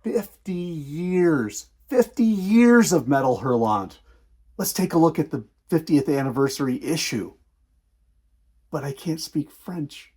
50 years. 50 years of Metal Hurlant. Let's take a look at the 50th anniversary issue. But I can't speak French.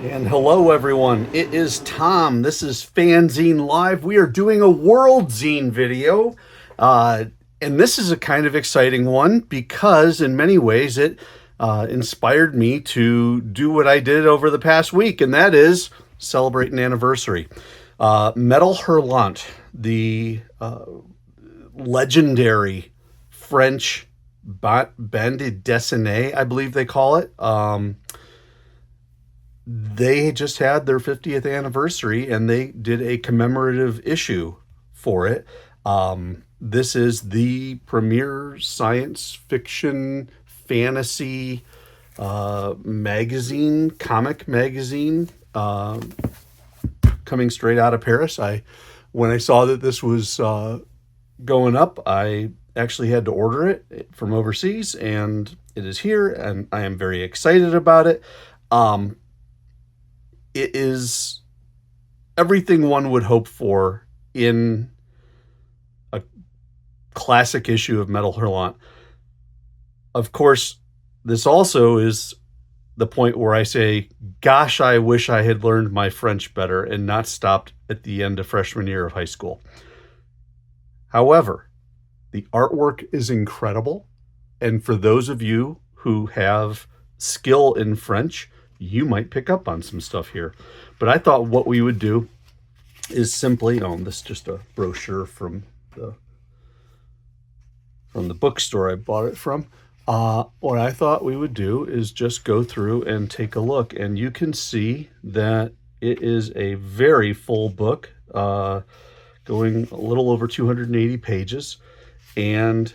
And hello, everyone. It is Tom. This is FANzine Live. We are doing a World Zine video. And this is a kind of exciting one because in many ways it inspired me to do what I did over the past week, and that is celebrate an anniversary. Metal Hurlant, the legendary French bande dessinée, I believe they call it. They just had their 50th anniversary and they did a commemorative issue for it. This is the premier science fiction fantasy magazine, comic magazine, coming straight out of Paris. When I saw that this was going up, I actually had to order it from overseas, and it is here, and I am very excited about it. It is everything one would hope for in a classic issue of Metal Hurlant. Of course, this also is the point where I say, gosh, I wish I had learned my French better and not stopped at the end of freshman year of high school. However, the artwork is incredible. And for those of you who have skill in French, you might pick up on some stuff here. But I thought what we would do is simply, this is just a brochure from the bookstore I bought it from. What I thought we would do is just go through and take a look, and you can see that it is a very full book, going a little over 280 pages, and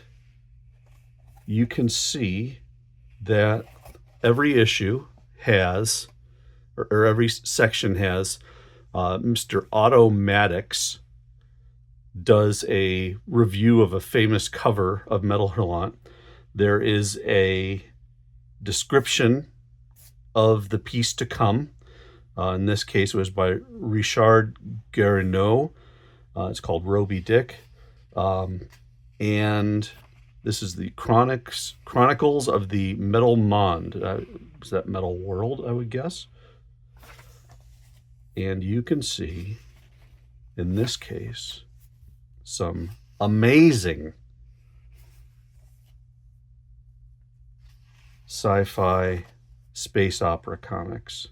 you can see that every issue has, or every section has, Mr. Automatix does a review of a famous cover of Metal Hurlant. There is a description of the piece to come. In this case, it was by Richard Guerineau. It's called Roby Dick. And this is the Chronicles of the Metal Monde. Is that Metal World, I would guess? And you can see, in this case, some amazing sci-fi space opera comics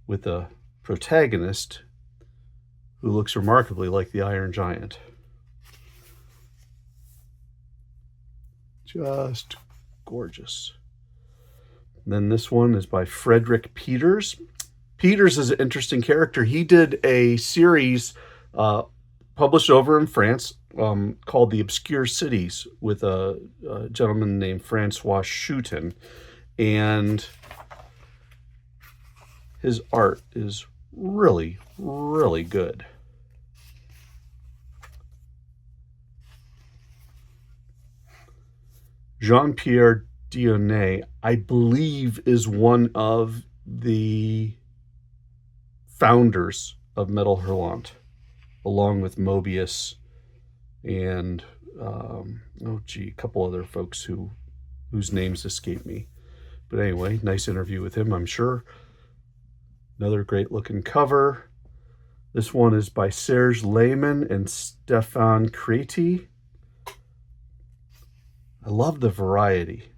with a protagonist who looks remarkably like the Iron Giant. Just gorgeous. And then this one is by Frederick Peters. Peters is an interesting character. He did a series published over in France called The Obscure Cities with a gentleman named Francois Schuiten. And his art is really, really good. Jean-Pierre Dionnet, I believe, is one of the founders of Metal Hurlant, along with Mobius and a couple other folks whose names escape me. But anyway, nice interview with him, I'm sure. Another great looking cover. This one is by Serge Lehmann and Stefan Creti. I love the variety.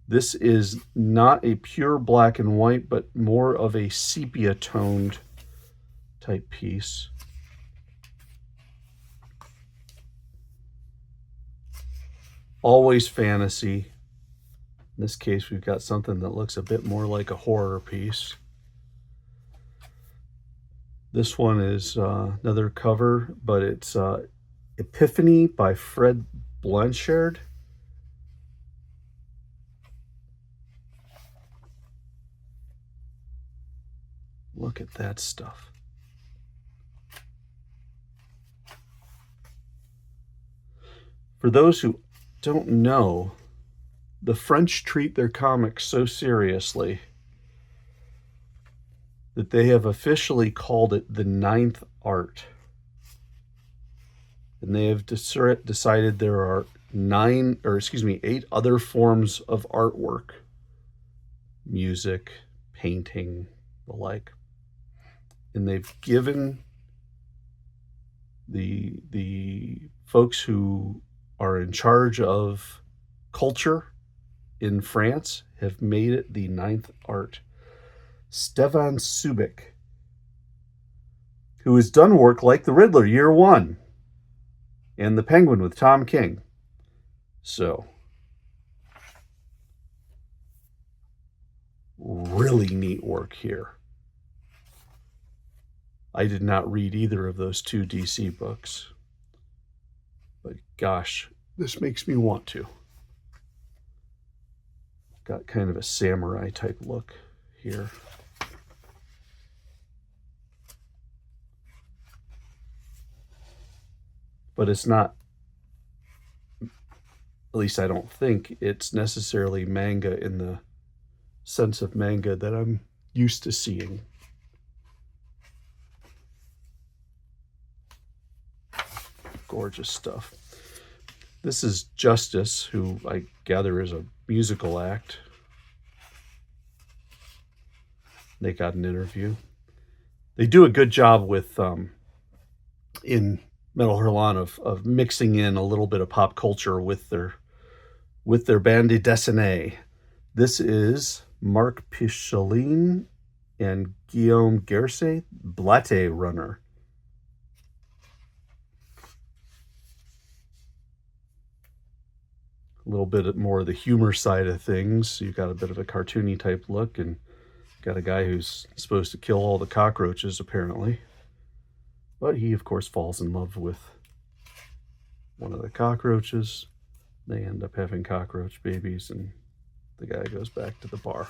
This is not a pure black and white, but more of a sepia toned type piece. Always fantasy, In this case, we've got something that looks a bit more like a horror piece. This one is another cover, but it's Epiphany by Fred Blanchard. Look at that stuff. For those who don't know, the French treat their comics so seriously that they have officially called it the ninth art. And they have decided there are 8 other forms of artwork, music, painting, the like. And they've given the folks who are in charge of culture in France have made it the ninth art. Stefan Subic, who has done work like The Riddler, Year One, and The Penguin with Tom King. So, really neat work here. I did not read either of those 2 DC books, but gosh, this makes me want to. Got kind of a samurai type look here. But it's not, at least I don't think it's necessarily manga in the sense of manga that I'm used to seeing. Gorgeous stuff. This is Justice, who I gather is a musical act. They got an interview. They do a good job with, in Metal Hurlant, of mixing in a little bit of pop culture with their bande dessinée. This is Marc Picheline and Guillaume Gerset, Blatte Runner. A little bit more of the humor side of things. You've got a bit of a cartoony type look, and got a guy who's supposed to kill all the cockroaches, apparently. But he, of course, falls in love with one of the cockroaches. They end up having cockroach babies, and the guy goes back to the bar.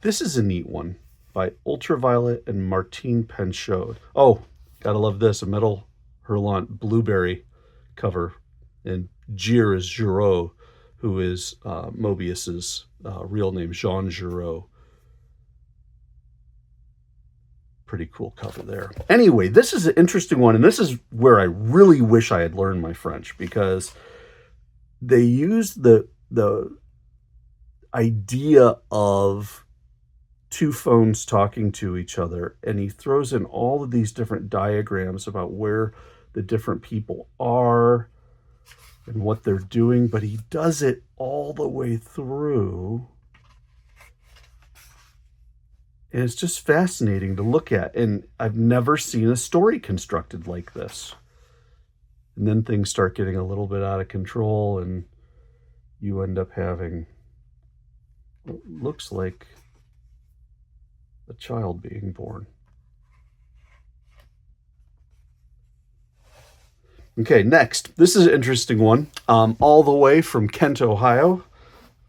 This is a neat one by Ultraviolet and Martine Penchaud. Oh, gotta love this, a Metal Hurlant blueberry cover. And Gir is Giraud, who is Mobius's real name, Jean Giraud. Pretty cool cover there. Anyway, this is an interesting one, and this is where I really wish I had learned my French, because they use the idea of 2 phones talking to each other, and he throws in all of these different diagrams about where the different people are and what they're doing, but he does it all the way through. And it's just fascinating to look at. And I've never seen a story constructed like this. And then things start getting a little bit out of control, and you end up having what looks like a child being born. Okay, next. This is an interesting one. All the way from Kent, Ohio,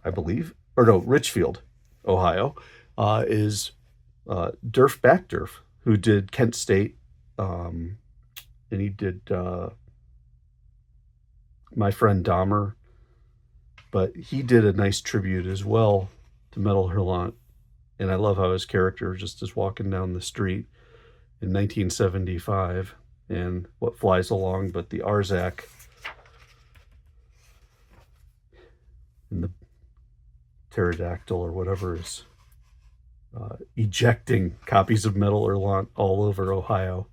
I believe, or no, Richfield, Ohio, is Durf Backdurf, who did Kent State, and he did My Friend Dahmer, but he did a nice tribute as well to Metal Hurlant, and I love how his character just is walking down the street in 1975, and what flies along but the Arzak and the pterodactyl or whatever is ejecting copies of Metal Hurlant all over Ohio,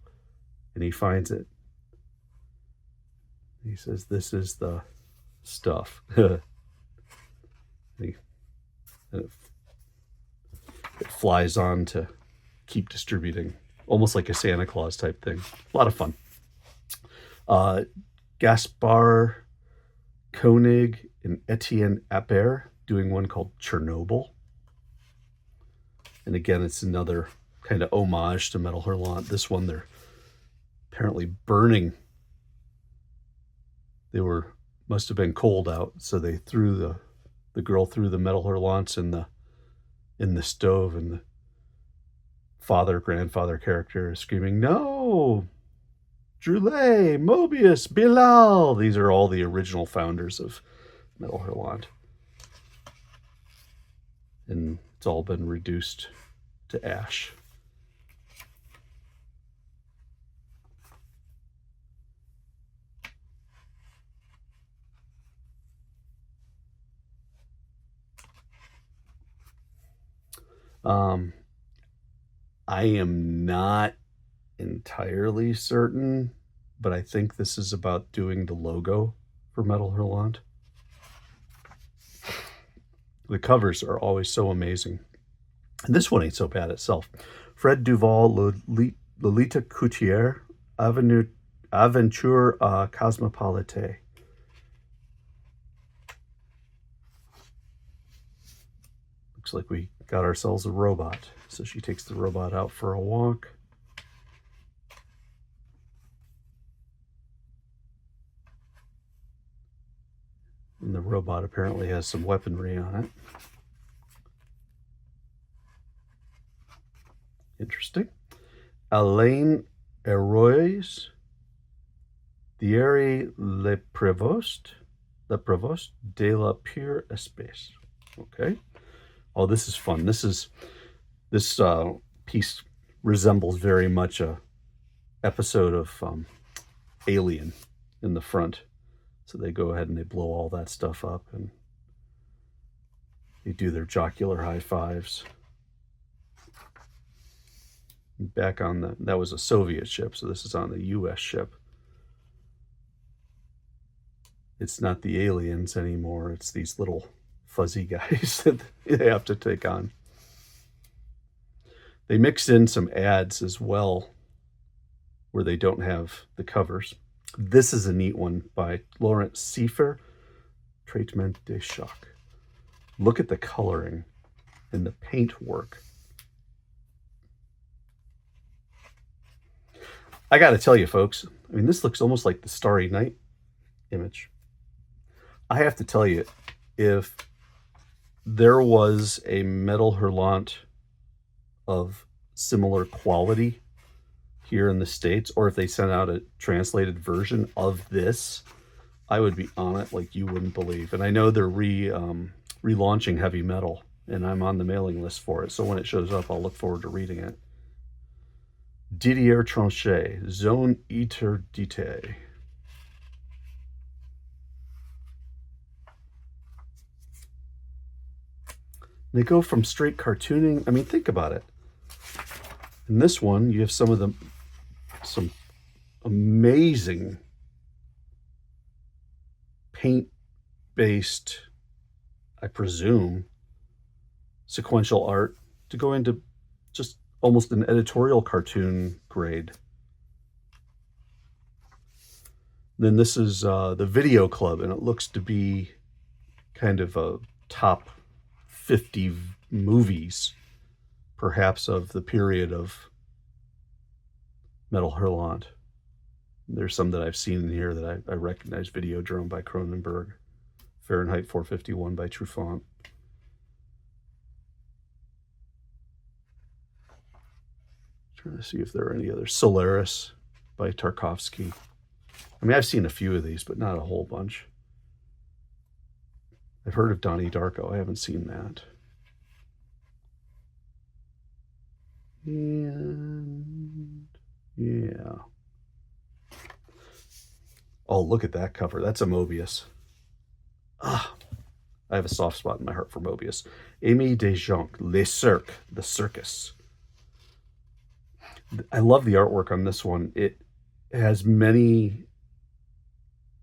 and he finds it. He says, "This is the stuff." It flies on to keep distributing, almost like a Santa Claus type thing. A lot of fun. Gaspard Koenig and Etienne Appert doing one called Chernobyl. And again, it's another kind of homage to Metal Hurlant. This one, they're apparently burning. They must have been cold out, so they threw the girl threw the Metal Hurlants in the stove, and the grandfather character is screaming, "No! Droulet, Mobius, Bilal!" These are all the original founders of Metal Hurlant. And it's all been reduced to ash. I am not entirely certain, but I think this is about doing the logo for Metal Hurlant. The covers are always so amazing. And this one ain't so bad itself. Fred Duval, Lolita Coutier, Aventure Cosmopolite. Looks like we got ourselves a robot. So she takes the robot out for a walk. And the robot apparently has some weaponry on it. Interesting. Alain Herois, Thierry Le Prévost de la Pure Espèce. Okay. Oh, this is fun. This piece resembles very much a episode of Alien in the front. So they go ahead and they blow all that stuff up and they do their jocular high fives. Back on that was a Soviet ship, so this is on the US ship. It's not the aliens anymore, it's these little fuzzy guys that they have to take on. They mix in some ads as well where they don't have the covers. This is a neat one by Laurent Seifer, Traitement de Choc. Look at the coloring and the paint work. I got to tell you, folks, I mean, this looks almost like the Starry Night image. I have to tell you, if there was a Metal Hurlant of similar quality here in the States, or if they sent out a translated version of this, I would be on it like you wouldn't believe. And I know they're relaunching Heavy Metal, and I'm on the mailing list for it. So when it shows up, I'll look forward to reading it. Didier Tronchet, Zone Interdite. They go from straight cartooning. I mean, think about it. In this one, you have some amazing paint-based, I presume, sequential art to go into just almost an editorial cartoon grade. Then this is the Video Club, and it looks to be kind of a top 50 movies, perhaps, of the period of Metal Hurlant. There's some that I've seen in here that I recognize. Videodrome by Cronenberg, Fahrenheit 451 by Truffaut. Trying to see if there are any others. Solaris by Tarkovsky. I mean, I've seen a few of these, but not a whole bunch. I've heard of Donnie Darko. I haven't seen that. And yeah. Oh, look at that cover. That's a Mobius. Ah, I have a soft spot in my heart for Mobius. Aimé Desjonc, Le Cirque, The Circus. I love the artwork on this one. It has many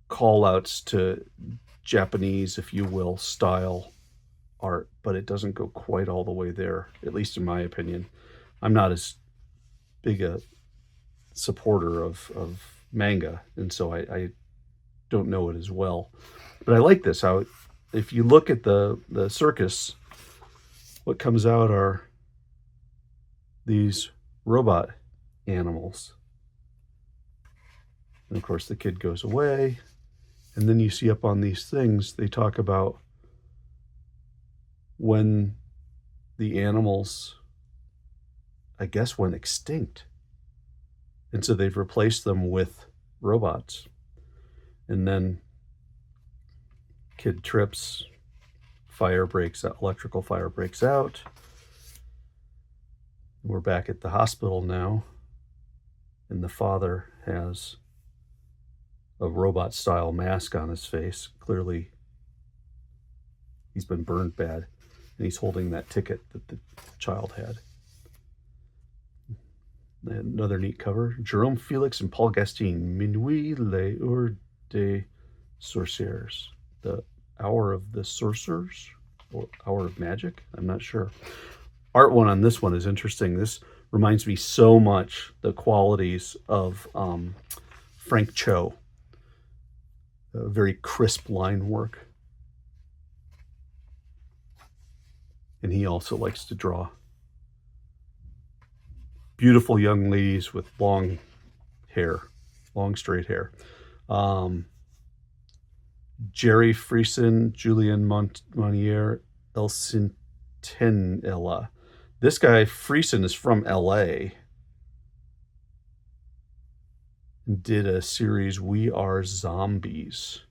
call-outs to Japanese, if you will, style art, but it doesn't go quite all the way there, at least in my opinion. I'm not as big a supporter of manga, and so I don't know it as well. But I like this, how if you look at the circus, what comes out are these robot animals. And of course, the kid goes away. And then you see up on these things, they talk about when the animals, I guess, went extinct. And so they've replaced them with robots. And then kid trips, fire breaks out, electrical fire breaks out. We're back at the hospital now. And the father has a robot-style mask on his face. Clearly, he's been burned bad, and he's holding that ticket that the child had. Another neat cover. Jerome Felix and Paul Gastine, Minuit l'heure des sorcières. The Hour of the Sorcerers, or Hour of Magic? I'm not sure. Art one on this one is interesting. This reminds me so much the qualities of Frank Cho. Very crisp line work. And he also likes to draw beautiful young ladies with long hair, long straight hair. Jerry Friesen, Julien Monnier, El Centinela. This guy, Friesen, is from LA. Did a series, We Are Zombies.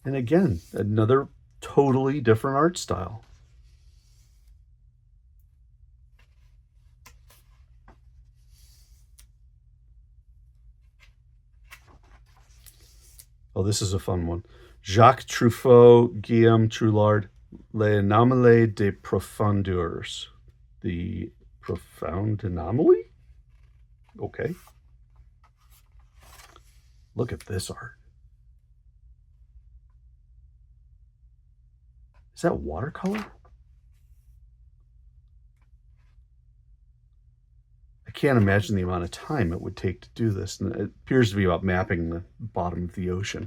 And again, another totally different art style. Oh, this is a fun one. Jacques Truffaut, Guillaume Troulard, Les Anomalies des Profondeurs. The Profound Anomaly? Okay. Look at this art. Is that watercolor? I can't imagine the amount of time it would take to do this. And it appears to be about mapping the bottom of the ocean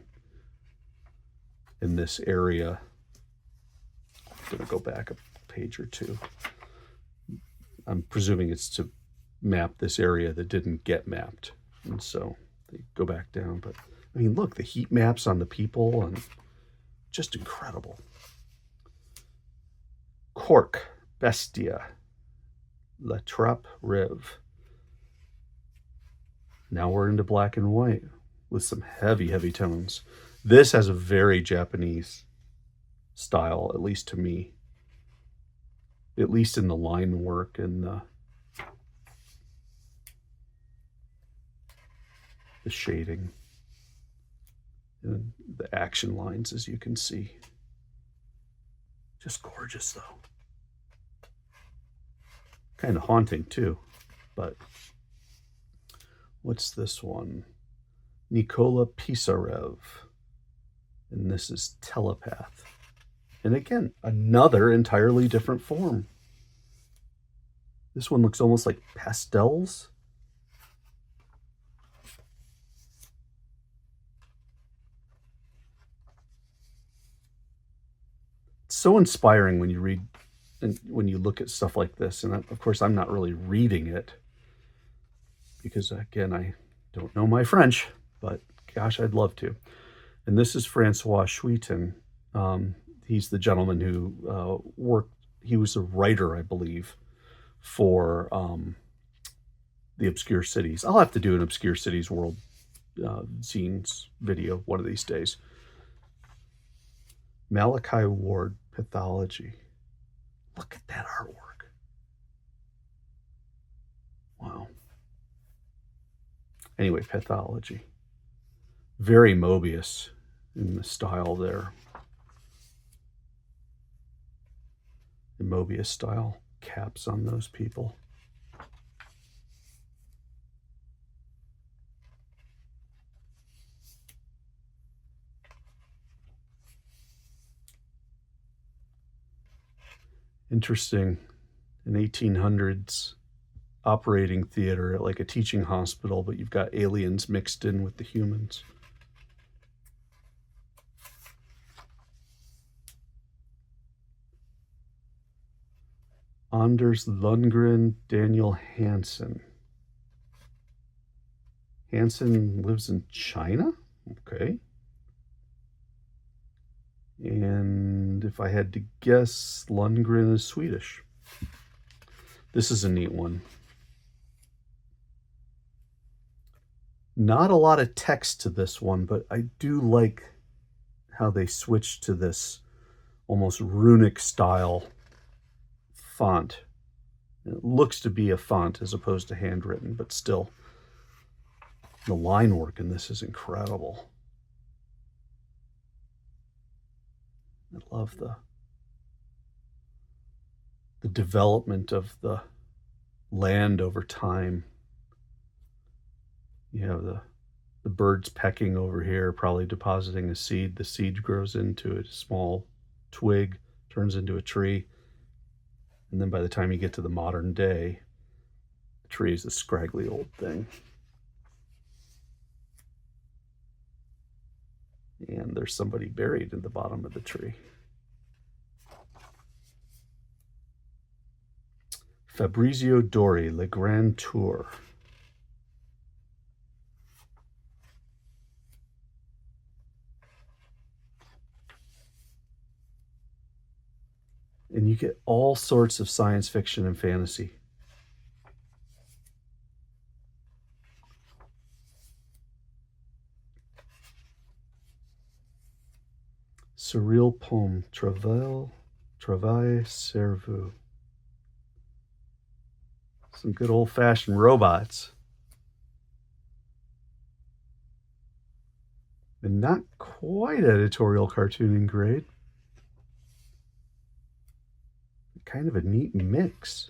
in this area. I'm going to go back a page or two. I'm presuming it's to map this area that didn't get mapped. And so they go back down. But I mean, look, the heat maps on the people and just incredible. Cork, Bestia, La Trappe Rive. Now we're into black and white with some heavy, heavy tones. This has a very Japanese style, at least to me. At least in the line work and the shading and the action lines, as you can see. Just gorgeous, though. Kind of haunting, too. But what's this one? Nikola Pisarev. And this is Telepath. And again, another entirely different form. This one looks almost like pastels. It's so inspiring when you read and when you look at stuff like this. And of course, I'm not really reading it because, again, I don't know my French, but gosh, I'd love to. And this is Francois Schuiten. He's the gentleman who worked, he was a writer, I believe, for the Obscure Cities. I'll have to do an Obscure Cities World Zines video one of these days. Malachi Ward, Pathology. Look at that artwork. Wow. Anyway, Pathology. Very Mobius in the style there. The Mobius style caps on those people. Interesting. In 1800s, operating theater at like a teaching hospital, but you've got aliens mixed in with the humans. Anders Lundgren, Daniel Hansen. Hansen lives in China? Okay. And if I had to guess, Lundgren is Swedish. This is a neat one. Not a lot of text to this one, but I do like how they switched to this almost runic style font. It looks to be a font as opposed to handwritten, but still, the line work in this is incredible. I love the development of the land over time. You have the birds pecking over here, probably depositing a seed. The seed grows into a small twig, turns into a tree. And then by the time you get to the modern day, the tree is a scraggly old thing. And there's somebody buried in the bottom of the tree. Fabrizio Dori, Le Grand Tour. And you get all sorts of science fiction and fantasy. Surreal poem, Travail Cerveau. Some good old-fashioned robots. And not quite editorial cartooning grade. Kind of a neat mix.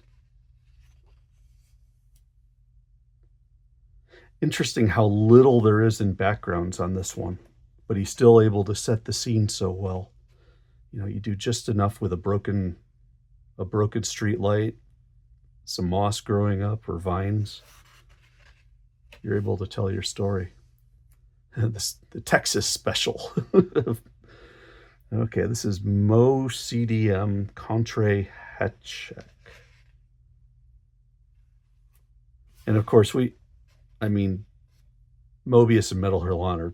Interesting how little there is in backgrounds on this one, but he's still able to set the scene so well. You know, you do just enough with a broken street light, some moss growing up or vines. You're able to tell your story. The Texas special. Okay, this is Mo CDM Contre Hatchek. And of course, Mobius and Metal Hurlant are,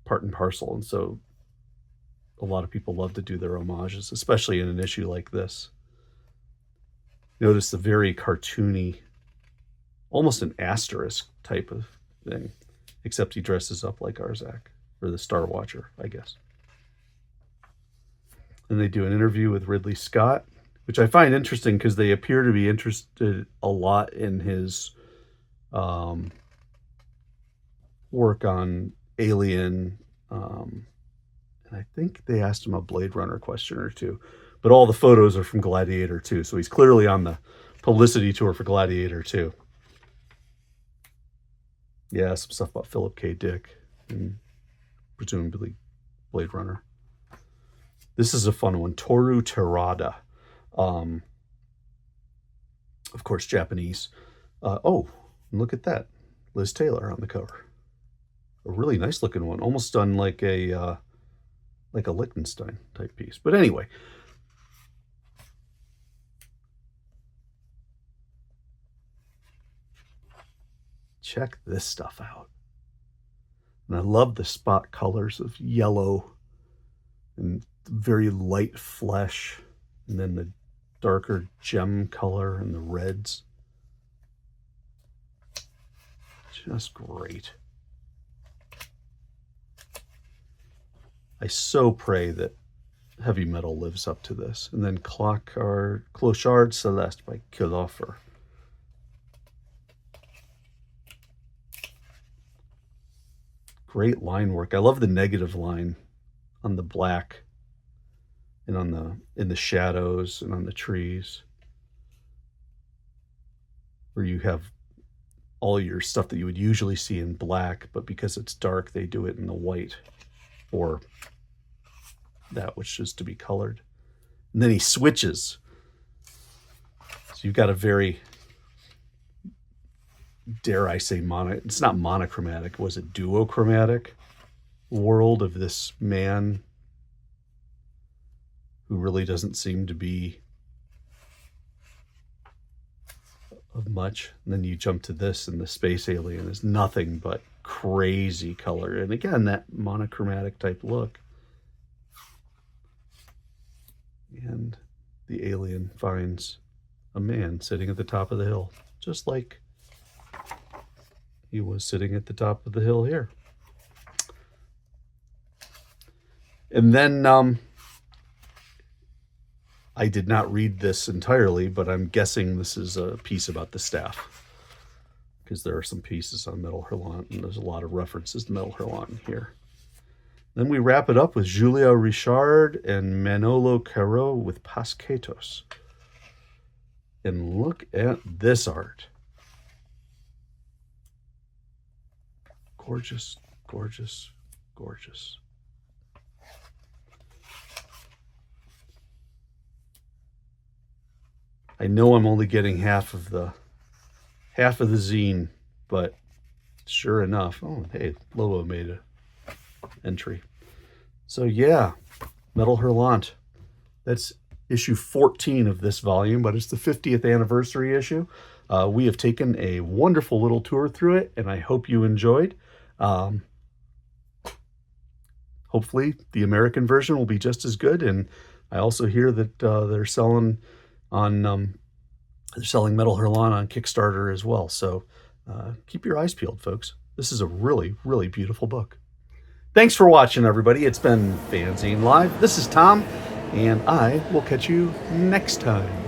part and parcel. And so a lot of people love to do their homages, especially in an issue like this. Notice the very cartoony, almost an asterisk type of thing, except he dresses up like Arzak, or the Star Watcher, I guess. And they do an interview with Ridley Scott, which I find interesting because they appear to be interested a lot in his work on Alien. And I think they asked him a Blade Runner question or two. But all the photos are from Gladiator 2, so he's clearly on the publicity tour for Gladiator 2. Yeah, some stuff about Philip K. Dick and presumably Blade Runner. This is a fun one, Toru Terada. Of course, Japanese. Oh, look at that. Liz Taylor on the cover. A really nice looking one, almost done like a Liechtenstein type piece. But anyway, check this stuff out. And I love the spot colors of yellow and very light flesh, and then the darker gem color and the reds. Just great. I so pray that heavy metal lives up to this. And then Clochard Celeste by Kiloffer. Great line work. I love the negative line on the black and in the shadows and on the trees, where you have all your stuff that you would usually see in black, but because it's dark, they do it in the white or that which is to be colored. And then he switches. So you've got a very dare I say, it's not monochromatic, was it duochromatic world of this man who really doesn't seem to be of much. And then you jump to this, and the space alien is nothing but crazy color. And again, that monochromatic type look. And the alien finds a man sitting at the top of the hill, just like he was sitting at the top of the hill here. And then I did not read this entirely, but I'm guessing this is a piece about the staff, because there are some pieces on Metal Hurlant, and there's a lot of references to Metal Hurlant here. Then we wrap it up with Julia Richard and Manolo Caro with Pasquetos. And look at this art. Gorgeous, gorgeous, gorgeous. I know I'm only getting half of the zine, but sure enough, oh hey, Lobo made an entry. So yeah, Metal Hurlant. That's issue 14 of this volume, but it's the 50th anniversary issue. We have taken a wonderful little tour through it, and I hope you enjoyed. Hopefully the American version will be just as good, and I also hear that they're selling Metal Hurlant on Kickstarter as well. So keep your eyes peeled, folks. This is a really, really beautiful book. Thanks for watching, everybody. It's been FANzine Live. This is Tom, and I will catch you next time.